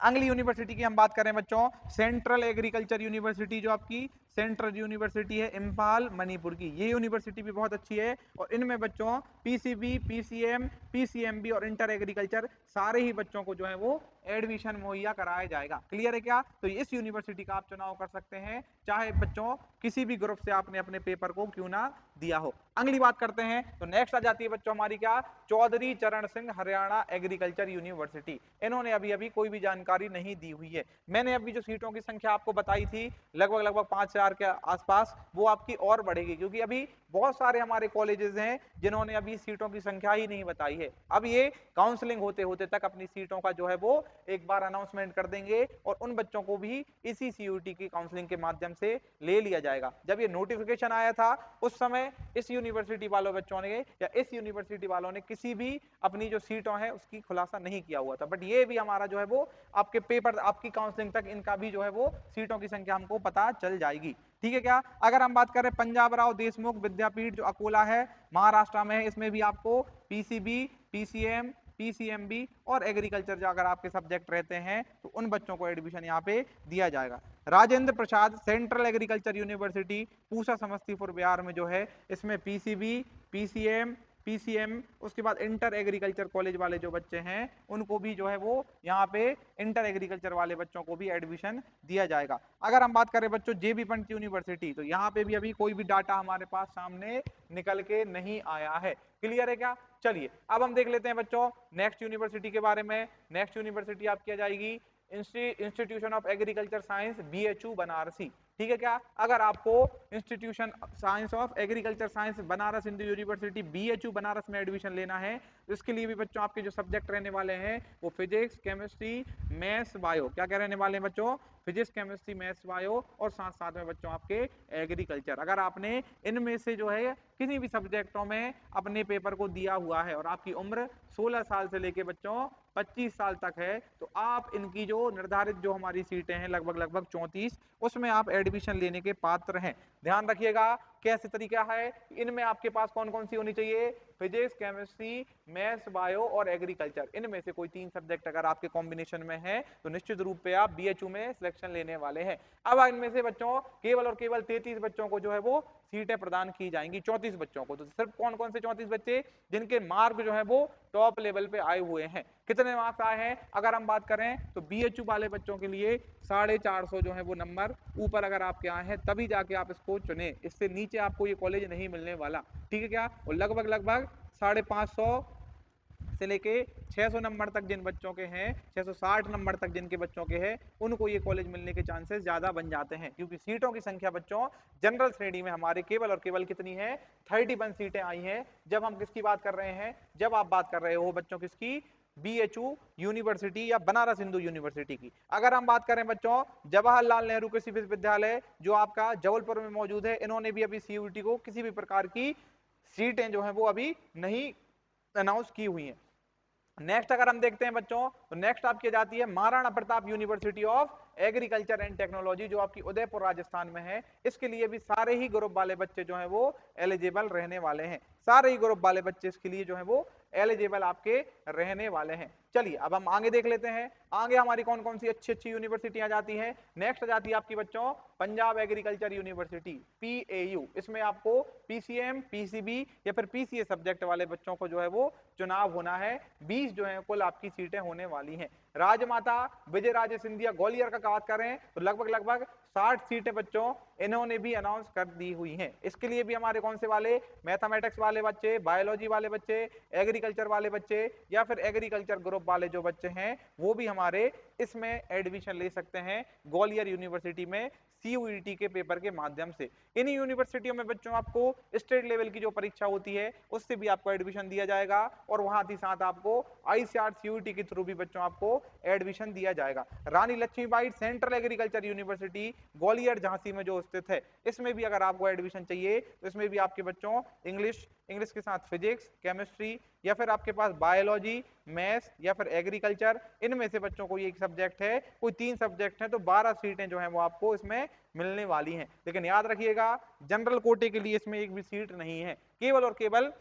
अगली यूनिवर्सिटी की हम बात करें बच्चों, सेंट्रल एग्रीकल्चर यूनिवर्सिटी जो आपकी सेंट्रल यूनिवर्सिटी है इंफाल मणिपुर की, ये यूनिवर्सिटी भी बहुत अच्छी है। और इनमें बच्चों पीसीबी, पीसीएम, पीसीएमबी और इंटर एग्रीकल्चर सारे ही बच्चों को जो है वो एडमिशन मुहैया कराया जाएगा। क्लियर है क्या, तो इस यूनिवर्सिटी का आप चुनाव कर सकते हैं, चाहे बच्चों किसी भी ग्रुप से आपने अपने पेपर को क्यों ना दिया हो। अगली बात करते हैं, तो नेक्स्ट आ जाती है बच्चों हमारी क्या, चौधरी चरण सिंह हरियाणा एग्रीकल्चर यूनिवर्सिटी। इन्होंने अभी अभी कोई भी जानकारी नहीं दी हुई है। मैंने अभी जो सीटों की संख्या आपको बताई थी लगभग 5,000 के आसपास, वो आपकी और बढ़ेगी, क्योंकि अभी बहुत सारे हमारे कॉलेजेस हैं जिन्होंने अभी सीटों की संख्या ही नहीं बताई है। अब ये काउंसलिंग होते होते तक अपनी सीटों का जो है वो एक बार अनाउंसमेंट कर देंगे और उन बच्चों को भी इसी सीयूटी की काउंसलिंग के माध्यम से ले लिया जाएगा। जब ये नोटिफिकेशन आया था उस समय इस यूनिवर्सिटी वालों बच्चों ने या इस यूनिवर्सिटी वालों ने किसी भी अपनी जो सीटों है उसकी खुलासा नहीं किया हुआ था। बट ये भी हमारा जो है वो आपके पेपर, आपकी काउंसलिंग तक इनका भी जो है वो सीटों की संख्या हमको पता चल जाएगी। ठीक है क्या, अगर हम बात करें पंजाब राव देशमुख विद्यापीठ जो अकोला है महाराष्ट्र में है, इसमें भी आपको पीसीबी, पीसीएम, पीसीएमबी और एग्रीकल्चर जो अगर आपके सब्जेक्ट रहते हैं तो उन बच्चों को एडमिशन यहाँ पे दिया जाएगा। Rajendra Prasad central agriculture university Pusa Samastipur Bihar में जो है, इसमें पीसीबी, पीसीएम, पीसीएम, उसके बाद इंटर एग्रीकल्चर कॉलेज वाले जो बच्चे हैं उनको भी जो है वो यहाँ पे इंटर एग्रीकल्चर वाले बच्चों को भी एडमिशन दिया जाएगा। अगर हम बात करें बच्चों जेबी पंत यूनिवर्सिटी, तो यहाँ पे भी अभी कोई भी डाटा हमारे पास सामने निकल के नहीं आया है। क्लियर है क्या, चलिए अब हम देख लेते हैं बच्चों नेक्स्ट यूनिवर्सिटी के बारे में। नेक्स्ट यूनिवर्सिटी आपकी आ जाएगी institution of agriculture science BHU Banarasi, ठीक है क्या। अगर आपको institution science of agriculture science Banaras Hindu university BHU Banaras में एडमिशन लेना है तो इसके लिए भी बच्चों आपके जो सब्जेक्ट रहने वाले हैं वो फिजिक्स, केमिस्ट्री, मैथ्स, बायो, क्या क्या रहने वाले हैं बच्चों, फिजिक्स, केमिस्ट्री, मैथ्स, बायो, और साथ साथ में बच्चों आपके एग्रीकल्चर। अगर आपने इनमें से जो है किसी भी सब्जेक्टों में अपने पेपर को दिया हुआ है और आपकी उम्र 16 साल से लेके बच्चों 25 साल तक है तो आप इनकी जो निर्धारित जो हमारी सीटें हैं लगभग 34 उसमें आप एडमिशन लेने के पात्र हैं। ध्यान रखिएगा कैसे तरीका है, इनमें आपके पास कौन कौन सी होनी चाहिए, फिजिक्स, केमिस्ट्री, मैथ्स, बायो और एग्रीकल्चर, इनमें से कोई 3 सब्जेक्ट अगर आपके कॉम्बिनेशन में है तो निश्चित रूप पे आप BHU में सिलेक्शन लेने वाले हैं। अब इनमें से बच्चों केवल और केवल 33 बच्चों को जो है वो सीटें प्रदान की जाएंगी, 34 बच्चों को। तो सिर्फ कौन कौन से 34 बच्चे, जिनके मार्क जो है वो टॉप लेवल पे आए हुए हैं। कितने मार्क्स आए हैं अगर हम बात करें तो BHU वाले बच्चों के लिए 450 जो है वो नंबर ऊपर अगर आपके आए हैं तभी जाके आप इसको चुने, इससे नीचे आपको ये कॉलेज नहीं मिलने वाला, ठीक है क्या। और लगभग 550 से लेके 600 नंबर तक जिन बच्चों के हैं, 660 नंबर तक जिनके बच्चों के हैं, उनको ये कॉलेज मिलने के चांसेस ज्यादा बन जाते हैं, क्योंकि सीटों की संख्या बच्चों जनरल श्रेणी में हमारे केवल और केवल कितनी है, 31 सीटें आई हैं। जब हम किसकी बात कर रहे हैं, जब आप बात कर रहे हो बच्चों किसकी, BHU यूनिवर्सिटी या बनारस हिंदू यूनिवर्सिटी की। अगर हम बात करें बच्चों जवाहरलाल नेहरू कृषि विश्वविद्यालय जो आपका जबलपुर में मौजूद है, इन्होंने भी अभी CUET को किसी भी प्रकार की सीटें जो है वो अभी नहीं अनाउंस की हुई हैं। नेक्स्ट अगर हम देखते हैं बच्चों तो नेक्स्ट आपकी जाती है Maharana Pratap university of agriculture and technology जो आपकी उदयपुर राजस्थान में है। इसके लिए भी सारे ही ग्रुप वाले बच्चे जो हैं वो एलिजिबल रहने वाले हैं, सारे ही ग्रुप वाले बच्चे इसके लिए जो है वो एलिजिबल आपके रहने वाले हैं। चलिए अब हम आगे देख लेते हैं, आगे हमारी कौन कौन सी अच्छी अच्छी यूनिवर्सिटियां जाती हैं। नेक्स्ट जाती है आपकी बच्चों पंजाब एग्रीकल्चर यूनिवर्सिटी PAU, इसमें आपको PCM, PCB या फिर PCA सब्जेक्ट वाले बच्चों को जो है वो चुनाव होना है। 20 जो है कुल आपकी सीटें होने वाली हैं। राजमाता विजय राजे सिंधिया ग्वालियर का बात करें तो लगभग 60 सीटें बच्चों इन्होंने भी अनाउंस कर दी हुई हैं। इसके लिए भी हमारे कौन से वाले, मैथमेटिक्स वाले बच्चे, बायोलॉजी वाले बच्चे, एग्रीकल्चर वाले बच्चे या फिर एग्रीकल्चर ग्रुप वाले जो बच्चे हैं वो भी हमारे इसमें एडमिशन ले सकते हैं ग्वालियर यूनिवर्सिटी में CUET के पेपर के माध्यम से। इन यूनिवर्सिटियों में बच्चों आपको स्टेट लेवल की जो परीक्षा होती है उससे भी आपको एडमिशन दिया जाएगा और वहां ही साथ आपको ICAR CUET के थ्रू भी बच्चों आपको एडमिशन दिया जाएगा। Rani Lakshmibai central agriculture university Gwalior Jhansi में जो स्थित है, इसमें भी अगर आपको एडमिशन चाहिए तो इसमें भी आपके बच्चों इंग्लिश के साथ फिजिक्स, केमिस्ट्री या फिर आपके पास बायोलॉजी, मैथ्स या फिर एग्रीकल्चर, इनमें से बच्चों को ये एक सब्जेक्ट है, कोई 3 सब्जेक्ट है तो 12 सीटें जो है वो आपको इसमें मिलने वाली हैं। लेकिन याद रखिएगा जनरल कोटे के लिए इसमें एक भी सीट नहीं है, केवल और केवल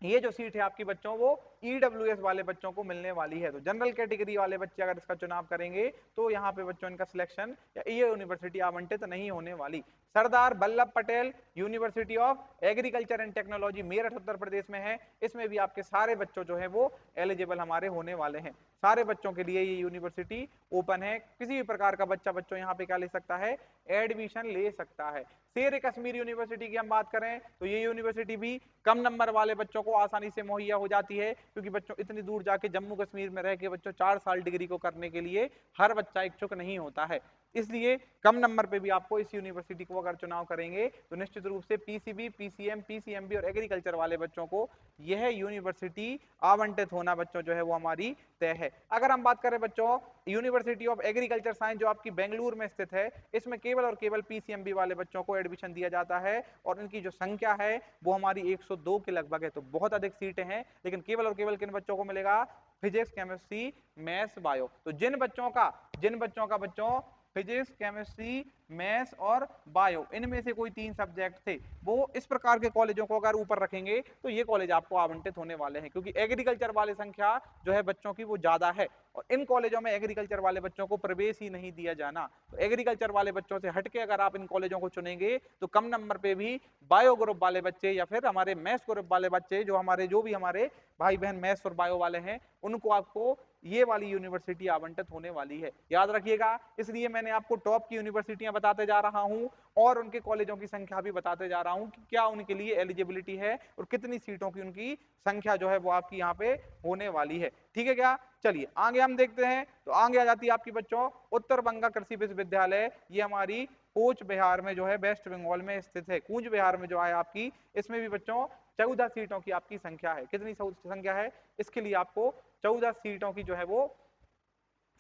ये जो सीट है आपकी बच्चों वो EWS वाले बच्चों को मिलने वाली है। तो जनरल कैटेगरी वाले बच्चे अगर इसका चुनाव करेंगे तो यहाँ पे बच्चों इनका सिलेक्शन या ये यूनिवर्सिटी आवंटित नहीं होने वाली। Sardar Vallabh Patel university of agriculture and technology Meerut Uttar Pradesh में है, इसमें भी आपके सारे बच्चों जो है वो एलिजिबल हमारे होने वाले हैं। सारे बच्चों के लिए ये यूनिवर्सिटी ओपन है, किसी भी प्रकार का बच्चा बच्चों यहाँ पे क्या ले सकता है, एडमिशन ले सकता है। शेर कश्मीर यूनिवर्सिटी की हम बात करें तो ये यूनिवर्सिटी भी कम नंबर वाले बच्चों को आसानी से मुहैया हो जाती है, क्योंकि बच्चों इतनी दूर जाके जम्मू कश्मीर में रह के बच्चों 4 साल डिग्री को करने के लिए हर बच्चा इच्छुक नहीं होता है। इसलिए कम नंबर पे भी आपको इस यूनिवर्सिटी को अगर चुनाव करेंगे तो निश्चित रूप से PCB, PCM, PCMB और एग्रीकल्चर वाले बच्चों को यह यूनिवर्सिटी आवंटित होना बच्चों जो है वो हमारी तय है। अगर हम बात करें बच्चों यूनिवर्सिटी ऑफ एग्रीकल्चर साइंस जो आपकी बेंगलुरु में स्थित है, इसमें केवल और केवल PCMB वाले बच्चों को एडमिशन दिया जाता है और इनकी जो संख्या है वो हमारी 102 के लगभग है, तो बहुत अधिक सीटें हैं। लेकिन केवल और केवल किन बच्चों को मिलेगा, फिजिक्स, केमिस्ट्री, मैथ्स, बायो। तो जिन बच्चों का बच्चों फिजिक्स, केमिस्ट्री, मैथ्स और बायो इनमें से कोई 3 सब्जेक्ट थे वो इस प्रकार के कॉलेजों को अगर ऊपर रखेंगे तो ये कॉलेज आपको आवंटित होने वाले हैं, क्योंकि एग्रीकल्चर वाले संख्या जो है बच्चों की वो ज्यादा है और इन कॉलेजों में एग्रीकल्चर वाले बच्चों को प्रवेश ही नहीं दिया जाना। तो एग्रीकल्चर वाले बच्चों से हटके अगर आप इन कॉलेजों को चुनेंगे तो कम नंबर पे भी बायो ग्रुप वाले बच्चे या फिर हमारे मैथ्स ग्रुप वाले बच्चे जो भी हमारे भाई बहन मैथ्स और बायो वाले हैं उनको आपको ये वाली यूनिवर्सिटी आवंटित होने वाली है। याद रखिएगा, इसलिए मैंने आपको टॉप की यूनिवर्सिटियां बताते जा रहा हूं और उनके कॉलेजों की संख्या भी बताते जा रहा हूं कि क्या उनके लिए एलिजिबिलिटी है और कितनी सीटों की उनकी संख्या जो है वो आपकी यहाँ पे होने वाली है। ठीक है क्या? चलिए आगे हम देखते हैं। तो आगे आ जाती है आपकी बच्चों उत्तर बंगा कृषि विश्वविद्यालय। ये हमारी कूच बिहार में जो है वेस्ट बंगाल में स्थित है। कूच बिहार में जो है आपकी, इसमें भी बच्चों 14 सीटों की आपकी संख्या है। कितनी संख्या है? इसके लिए आपको 14 सीटों की जो है वो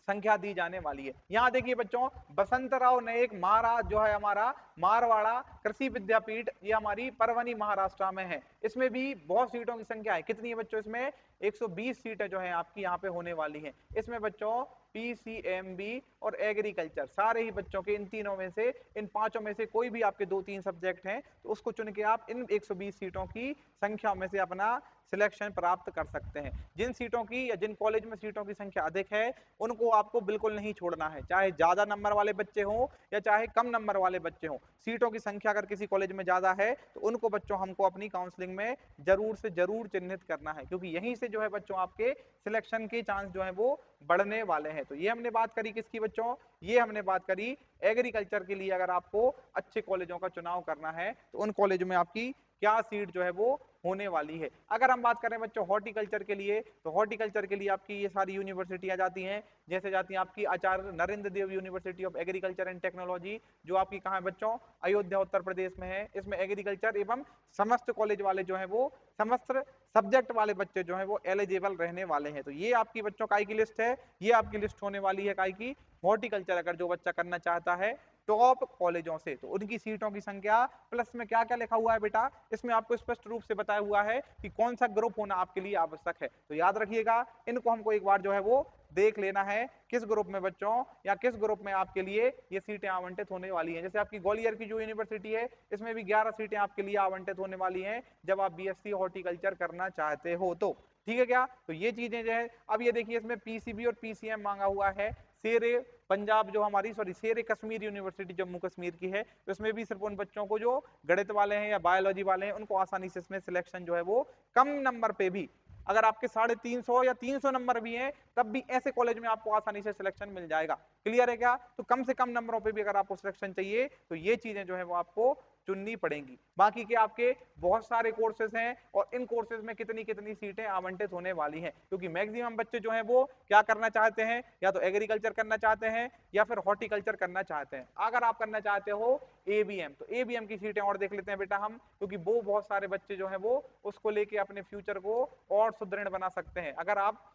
संख्या दी जाने वाली है। यहां देखिए बच्चों, बसंतराव नायक महाराज जो है हमारा मारवाड़ा कृषि विद्यापीठ, ये हमारी परवनी महाराष्ट्र में है। इसमें भी बहुत सीटों की संख्या है। कितनी है बच्चों? इसमें 120 सीटें जो है आपकी यहाँ पे होने वाली हैं। इसमें बच्चों पीसीएमबी और एग्रीकल्चर सारे ही बच्चों के इन तीनों में से, इन पांचों में से कोई भी आपके 2-3 सब्जेक्ट हैं तो उसको चुन के आप इन 120 सीटों की संख्या में से अपना सिलेक्शन प्राप्त कर सकते हैं। जिन सीटों की या जिन कॉलेज में सीटों की संख्या अधिक है उनको आपको बिल्कुल नहीं छोड़ना है, चाहे ज्यादा नंबर वाले बच्चे हों या चाहे कम नंबर वाले बच्चे हों। सीटों की संख्या अगर किसी कॉलेज में ज्यादा है तो उनको बच्चों हमको अपनी काउंसलिंग में जरूर से जरूर चिन्हित करना है, क्योंकि यहीं से जो है बच्चों आपके सिलेक्शन के चांस जो है वो बढ़ने वाले हैं। तो ये हमने बात करी किसकी बच्चों? ये हमने बात करी एग्रीकल्चर के लिए। अगर आपको अच्छे कॉलेजों का चुनाव करना है तो उन कॉलेज में आपकी क्या सीट जो है वो होने वाली है। अगर हम बात करें बच्चों हॉर्टिकल्चर के लिए, तो हॉर्टिकल्चर के लिए आपकी ये सारी यूनिवर्सिटियां जाती हैं। जैसे जाती है आपकी Acharya Narendra Dev university of agriculture and technology, जो आपकी कहाँ है बच्चों? अयोध्या उत्तर प्रदेश में है। इसमें एग्रीकल्चर एवं समस्त कॉलेज वाले जो है वो, समस्त सब्जेक्ट वाले बच्चे जो है वो एलिजिबल रहने वाले हैं। तो ये आपकी बच्चों काय की लिस्ट है, ये आपकी लिस्ट होने वाली है काय की? हॉर्टिकल्चर। अगर जो बच्चा करना चाहता है टॉप कॉलेजों से, तो उनकी सीटों की संख्या प्लस में क्या क्या लिखा हुआ है बेटा, इसमें आपको स्पष्ट रूप से बताया हुआ है कि कौन सा ग्रुप होना आपके लिए आवश्यक है। तो याद रखिएगा, इनको हमको एक बार जो है वो देख लेना है किस ग्रुप में बच्चों या किस ग्रुप में आपके लिए ये सीटें आवंटित होने वाली हैं। जैसे आपकी ग्वालियर की जो यूनिवर्सिटी है, इसमें भी 11 सीटें आपके लिए आवंटित होने वाली हैं जब आप बीएससी हॉर्टिकल्चर करना चाहते हो तो। ठीक है क्या? तो ये चीजें जो है, अब ये देखिए इसमें पीसीबी और पीसीएम मांगा हुआ है। शेरे पंजाब जो हमारी, सॉरी शेरे कश्मीर यूनिवर्सिटी जम्मू कश्मीर की है, तो इसमें भी सिर्फ उन बच्चों को जो गणित वाले हैं या बायोलॉजी वाले हैं उनको आसानी से इसमें सिलेक्शन जो है वो कम नंबर पे भी, अगर आपके 350 या 300 नंबर भी हैं तब भी ऐसे कॉलेज में आपको आसानी से सिलेक्शन मिल जाएगा। क्लियर है क्या? तो कम से कम नंबरों पे भी अगर आपको सिलेक्शन चाहिए तो ये चीजें जो है वो आपको चुननी पड़ेंगी। बाकी के आपके बहुत सारे कोर्सेज हैं और इन कोर्सेज में कितनी कितनी सीटें आवंटित होने वाली हैं, क्योंकि मैक्सिमम बच्चे जो हैं वो क्या करना चाहते हैं, या तो एग्रीकल्चर करना चाहते हैं या फिर हॉर्टिकल्चर करना चाहते हैं। अगर आप करना चाहते हो एबीएम, तो एबीएम की सीटें और देख लेते हैं बेटा हम, क्योंकि वो बहुत सारे बच्चे जो हैं वो उसको लेके अपने फ्यूचर को और सुदृढ़ बना सकते हैं। अगर आप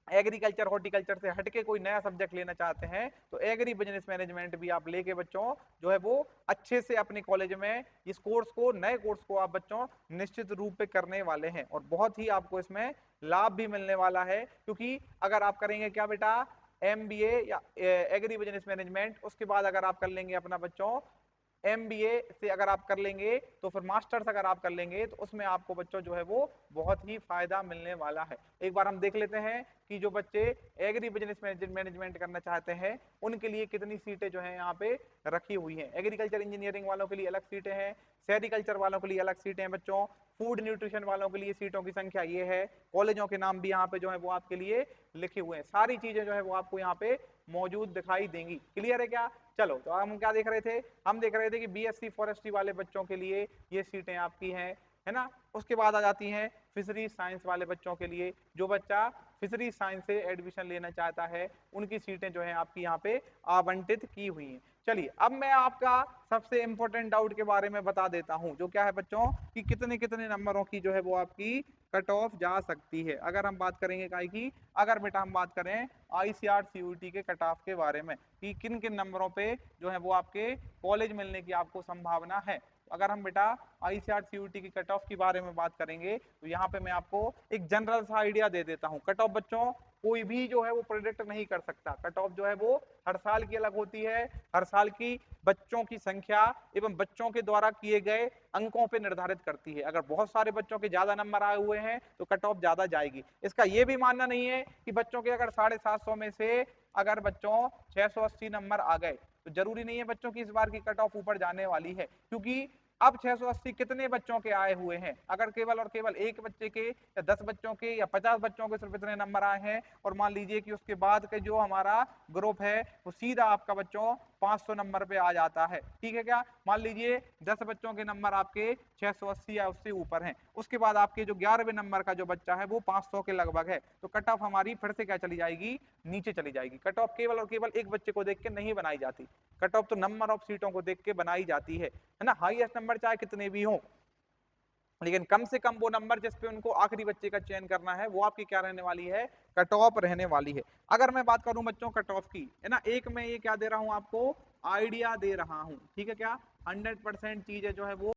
एग्रीकल्चर हॉर्टिकल्चर से हटके कोई नया सब्जेक्ट लेना चाहते हैं तो एग्री बिजनेस मैनेजमेंट भी आप लेके बच्चों जो है वो अच्छे से अपने कॉलेज में इस कोर्स को, नए कोर्स को आप बच्चों निश्चित रूप पे करने वाले हैं और बहुत ही आपको इसमें लाभ भी मिलने वाला है। क्योंकि अगर आप करेंगे क्या बेटा, एमबीए या एग्री बिजनेस मैनेजमेंट, उसके बाद अगर आप कर लेंगे अपना बच्चों एमबीए से अगर आप कर लेंगे तो फिर मास्टर्स अगर आप कर लेंगे तो उसमें आपको बच्चों जो है वो बहुत ही फायदा मिलने वाला है। एक बार हम देख लेते हैं कि जो बच्चे एग्री बिजनेस मैनेजमेंट करना चाहते हैं उनके लिए कितनी सीटें जो है यहाँ पे रखी हुई हैं। एग्रीकल्चर इंजीनियरिंग वालों के लिए अलग सीटें हैं, सेरिकल्चर वालों के लिए अलग सीटें हैं बच्चों, फूड न्यूट्रिशन वालों के लिए सीटों की संख्या ये है, कॉलेजों के नाम भी यहाँ पे जो है वो आपके लिए लिखे हुए हैं। सारी चीजें जो है वो आपको यहाँ पे मौजूद दिखाई देंगी। क्लियर है क्या? चलो, तो हम क्या देख रहे थे? हम देख रहे थे कि बीएससी फॉरेस्ट्री वाले बच्चों के लिए ये सीटें आपकी हैं, है ना। उसके बाद आ जाती हैं फिशरी साइंस वाले बच्चों के लिए। जो बच्चा फिशरी साइंस से एडमिशन लेना चाहता है उनकी सीटें जो है आपकी यहाँ पे आवंटित की हुई हैं। चलिए, अब मैं आपका सबसे इंपॉर्टेंट डाउट के बारे में बता देता हूं, जो क्या है बच्चों कि कितने कितने नंबरों की जो है वो आपकी कट ऑफ जा सकती है। अगर हम बात करेंगे काय की, अगर बेटा हम बात करें आईसीआर-सीयूटी के कट ऑफ के बारे में कि किन किन नंबरों पे जो है वो आपके कॉलेज मिलने की आपको संभावना है। अगर हम बेटा आईसीआर-सीयूटी की कट ऑफ के बारे में बात करेंगे तो यहाँ पे मैं आपको एक जनरल सा आइडिया दे देता हूँ। कट ऑफ बच्चों कोई भी जो है वो प्रेडिक्ट नहीं कर सकता। कट ऑफ जो है वो हर साल की अलग होती है, हर साल की बच्चों की संख्या एवं बच्चों के द्वारा किए गए अंकों पे निर्धारित करती है। अगर बहुत सारे बच्चों के ज्यादा नंबर आए हुए हैं तो कट ऑफ ज्यादा जाएगी। इसका ये भी मानना नहीं है कि बच्चों के अगर 750 में से अगर बच्चों 680 नंबर आ गए तो जरूरी नहीं है बच्चों की इस बार की कट ऑफ ऊपर जाने वाली है, क्योंकि अब 680 कितने बच्चों के आए हुए हैं। अगर केवल और केवल एक बच्चे के या 10 बच्चों के या 50 बच्चों के सिर्फ इतने नंबर आए हैं और मान लीजिए कि उसके बाद के जो हमारा ग्रुप है वो सीधा आपका बच्चों 500 नंबर पे आ जाता है। ठीक है क्या? मान लीजिए 10 बच्चों के नंबर आपके 680 या उससे ऊपर हैं, उसके बाद आपके जो 11वें नंबर का जो बच्चा है वो 500 के लगभग है, तो कट ऑफ हमारी फिर से क्या चली जाएगी, नीचे चली जाएगी। कट ऑफ केवल और केवल एक बच्चे को देख के नहीं बनाई जाती, कट ऑफ तो नंबर ऑफ सीटों को देख के बनाई जाती है ना। हाईएस्ट नंबर चाहे कितने भी हो, लेकिन कम से कम वो नंबर जिस पे उनको आखिरी बच्चे का चयन करना है वो आपकी क्या रहने वाली है, कट ऑफ रहने वाली है। अगर मैं बात करूं बच्चों कट ऑफ की, है ना, एक मैं ये क्या दे रहा हूं आपको, आइडिया दे रहा हूं, ठीक है क्या, 100% चीजें जो है वो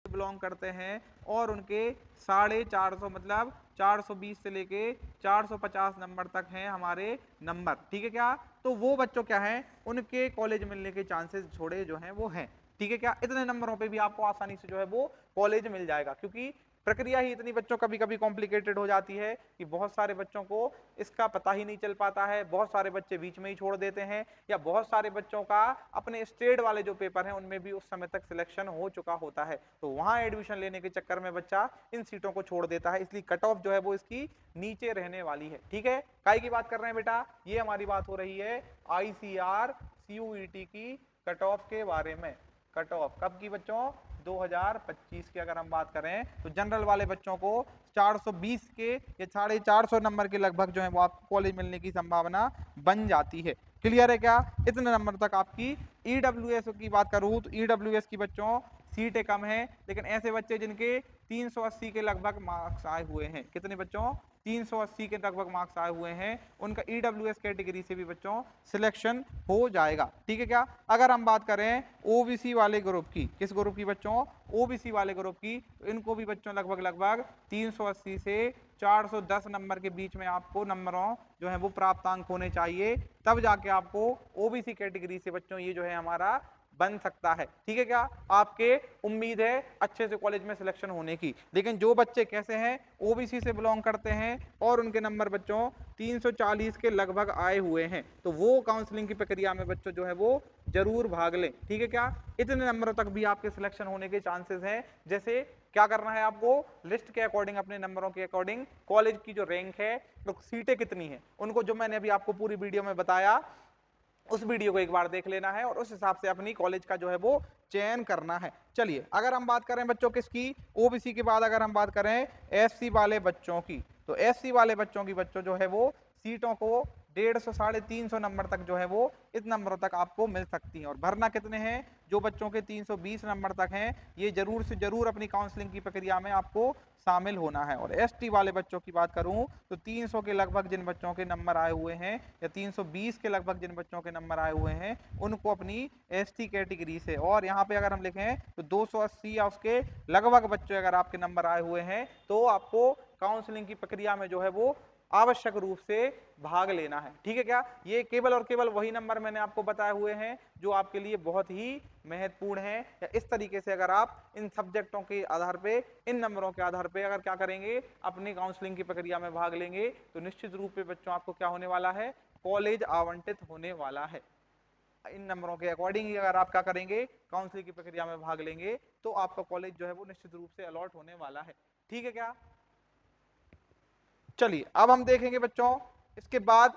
बिलोंग करते हैं और उनके 450 मतलब 420 से लेके 450 नंबर तक हैं हमारे नंबर। ठीक है क्या? तो वो बच्चों क्या है, उनके कॉलेज मिलने के चांसेस थोड़े जो हैं वो हैं। ठीक है क्या? इतने नंबरों पे भी आपको आसानी से जो है वो कॉलेज मिल जाएगा, क्योंकि प्रक्रिया ही इतनी बच्चों कभी कभी कॉम्प्लिकेटेड हो जाती है कि बहुत सारे बच्चों को इसका पता ही नहीं चल पाता है, बहुत सारे बच्चे बीच में ही छोड़ देते हैं, या बहुत सारे बच्चों का अपने स्टेट वाले जो पेपर हैं उनमें भी उस समय तक सिलेक्शन हो चुका होता है, तो वहां एडमिशन लेने के चक्कर में बच्चा इन सीटों को छोड़ देता है, इसलिए कट ऑफ जो है वो इसकी नीचे रहने वाली है। ठीक है, काय की बात कर रहे हैं बेटा, ये हमारी बात हो रही है आईसीआर सीयूईटी की कट ऑफ के बारे में। कट ऑफ कब की बच्चों, 2025 की अगर हम बात करें तो जनरल वाले बच्चों को 420 के या 450 नंबर के लगभग जो है वो आपको कॉलेज मिलने की संभावना बन जाती है। क्लियर है क्या? इतने नंबर तक आपकी ईडब्ल्यूएस की बात करूं तो ईडब्ल्यूएस की बच्चों सीटें कम है, लेकिन ऐसे बच्चे जिनके 380 के लगभग मार्क्स आए हुए हैं, कितने बच्चों, 380 के लगभग मार्क्स आए हुए हैं, उनका ईडब्ल्यूएस कैटेगरी से भी बच्चों सिलेक्शन हो जाएगा। ठीक है क्या? अगर हम बात करें ओबीसी वाले ग्रुप की, किस ग्रुप की बच्चों, ओबीसी वाले ग्रुप की, तो इनको भी बच्चों लगभग लगभग 380 से 410 नंबर के बीच में आपको नंबरों जो है वो प्राप्तांक होने चाहिए, तब जाके आपको ओबीसी कैटेगरी से बच्चों ये जो है हमारा बन सकता है। ठीक है क्या? आपके उम्मीद है अच्छे से कॉलेज में सिलेक्शन होने की। लेकिन जो बच्चे कैसे हैं, ओबीसी से बिलोंग करते हैं और उनके नंबर बच्चों 340 के लगभग आए हुए हैं, तो वो काउंसलिंग की प्रक्रिया में बच्चों जो है वो जरूर भाग लें। ठीक है क्या? इतने नंबरों तक भी आपके सिलेक्शन होने के चांसेस हैं। जैसे क्या करना है आपको, लिस्ट के अकॉर्डिंग, अपने नंबरों के अकॉर्डिंग कॉलेज की जो रैंक है, तो सीटें कितनी है, उनको जो मैंने अभी आपको पूरी वीडियो में बताया उस वीडियो को एक बार देख लेना है और उस हिसाब से अपनी कॉलेज का जो है वो चयन करना है। चलिए, अगर हम बात करें बच्चों किसकी, ओबीसी के बाद अगर हम बात करें एससी वाले बच्चों की, तो एससी वाले बच्चों की बच्चों जो है वो सीटों को 150 350 नंबर तक जो है वो इस नंबरों तक आपको मिल सकती हैं। और भरना कितने हैं, जो बच्चों के 320 नंबर तक हैं, ये जरूर से जरूर अपनी काउंसलिंग की प्रक्रिया में आपको शामिल होना है। और एसटी वाले बच्चों की बात करूं तो 300 के लगभग जिन बच्चों के नंबर आए हुए हैं या 320 के लगभग जिन बच्चों के नंबर आए हुए हैं, उनको अपनी एसटी कैटेगरी से, और यहाँ पे अगर हम लिखें तो 280 या उसके लगभग बच्चे अगर आपके नंबर आए हुए हैं, तो आपको काउंसलिंग की प्रक्रिया में जो है वो आवश्यक रूप से भाग लेना है। ठीक है क्या? ये केवल और केवल वही नंबर मैंने आपको बताए हुए हैं जो आपके लिए बहुत ही महत्वपूर्ण है। या इस तरीके से अगर आप इन सब्जेक्टों के आधार पे, इन नंबरों के आधार पे अगर क्या करेंगे, अपनी काउंसलिंग की प्रक्रिया में भाग लेंगे, तो निश्चित रूप से बच्चों आपको क्या होने वाला है, कॉलेज आवंटित होने वाला है। इन नंबरों के अकॉर्डिंग ही अगर आप क्या करेंगे, काउंसलिंग की प्रक्रिया में भाग लेंगे, तो आपका कॉलेज जो है वो निश्चित रूप से अलॉट होने वाला है। ठीक है क्या? चलिए, अब हम देखेंगे बच्चों इसके बाद